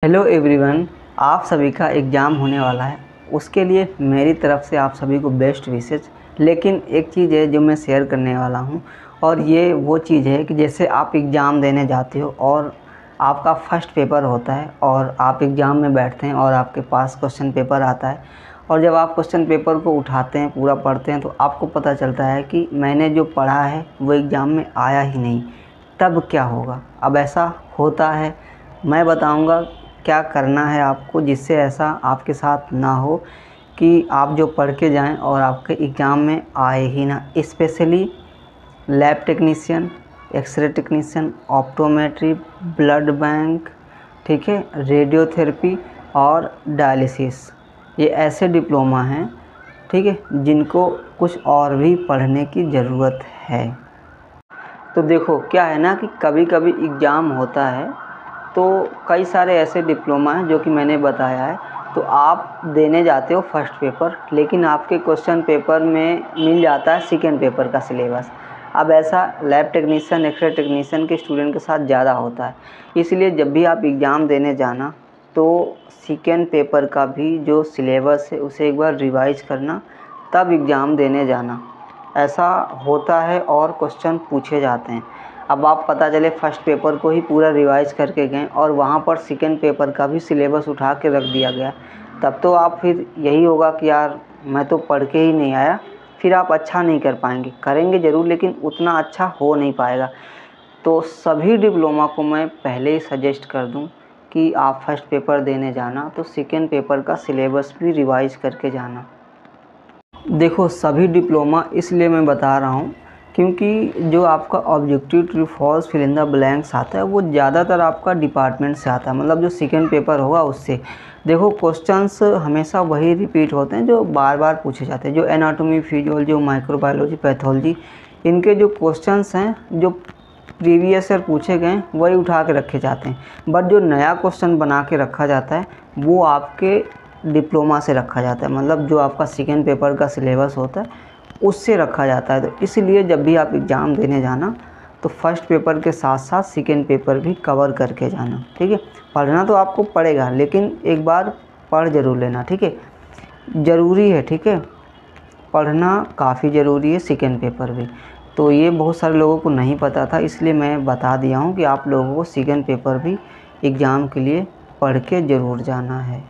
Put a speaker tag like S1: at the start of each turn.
S1: Hello everyone, आप सभी का एग्ज़ाम होने वाला है। उसके लिए मेरी तरफ से आप सभी को बेस्ट विशेस। लेकिन एक चीज़ है जो मैं शेयर करने वाला हूँ, और ये वो चीज़ है कि जैसे आप एग्ज़ाम देने जाते हो और आपका फर्स्ट पेपर होता है और आप एग्ज़ाम में बैठते हैं और आपके पास क्वेश्चन पेपर आता है, और जब आप क्वेश्चन पेपर को उठाते हैं, पूरा पढ़ते हैं, तो आपको पता चलता है कि मैंने जो पढ़ा है वो एग्ज़ाम में आया ही नहीं। तब क्या होगा? अब ऐसा होता है, मैं बताऊँगा क्या करना है आपको जिससे ऐसा आपके साथ ना हो कि आप जो पढ़ के जाएं और आपके एग्ज़ाम में आए ही ना। Specially lab technician, X ray technician, optometry, blood bank, ठीक है, रेडियोथेरेपी और डायलिसिस, ये ऐसे डिप्लोमा हैं, ठीक है, जिनको कुछ और भी पढ़ने की ज़रूरत है। तो देखो क्या है ना कि कभी कभी एग्ज़ाम होता है तो कई सारे ऐसे डिप्लोमा हैं जो कि मैंने बताया है, तो आप देने जाते हो फर्स्ट पेपर, लेकिन आपके क्वेश्चन पेपर में मिल जाता है सेकेंड पेपर का सिलेबस। अब ऐसा लैब टेक्नीशियन, एक्सरे टेक्नीशियन के स्टूडेंट के साथ ज़्यादा होता है। इसलिए जब भी आप एग्ज़ाम देने जाना तो सेकेंड पेपर का भी जो सिलेबस है उसे एक बार रिवाइज करना, तब एग्ज़ाम देने जाना। ऐसा होता है और क्वेश्चन पूछे जाते हैं। अब आप पता चले फर्स्ट पेपर को ही पूरा रिवाइज करके गए और वहाँ पर सेकेंड पेपर का भी सिलेबस उठा के रख दिया गया, तब तो आप फिर यही होगा कि यार मैं तो पढ़ के ही नहीं आया। फिर आप अच्छा नहीं कर पाएंगे, करेंगे ज़रूर लेकिन उतना अच्छा हो नहीं पाएगा। तो सभी डिप्लोमा को मैं पहले ही सजेस्ट कर दूं कि आप फर्स्ट पेपर देने जाना तो सेकेंड पेपर का सिलेबस भी रिवाइज करके जाना। देखो सभी डिप्लोमा इसलिए मैं बता रहा हूँ क्योंकि जो आपका objective true false fill in the blanks आता है वो ज़्यादातर आपका डिपार्टमेंट से आता है, मतलब जो सेकेंड पेपर होगा उससे। देखो क्वेश्चंस हमेशा वही रिपीट होते हैं जो बार बार पूछे जाते हैं, जो एनाटॉमी, फिजियोलॉजी, माइक्रोबायोलॉजी, पैथोलॉजी, इनके जो क्वेश्चंस हैं जो प्रीवियस ईयर पूछे गए वही उठा के रखे जाते हैं। बट जो नया क्वेश्चन बना के रखा जाता है वो आपके डिप्लोमा से रखा जाता है, मतलब जो आपका सेकेंड पेपर का सिलेबस होता है उससे रखा जाता है। तो इसलिए जब भी आप एग्ज़ाम देने जाना तो फर्स्ट पेपर के साथ साथ सेकेंड पेपर भी कवर करके जाना, ठीक है। पढ़ना तो आपको पड़ेगा लेकिन एक बार पढ़ ज़रूर लेना, ठीक है, ज़रूरी है, ठीक है, पढ़ना काफ़ी ज़रूरी है, सेकेंड पेपर भी। तो ये बहुत सारे लोगों को नहीं पता था, इसलिए मैं बता दिया हूँ कि आप लोगों को सेकेंड पेपर भी एग्ज़ाम के लिए पढ़ के ज़रूर जाना है।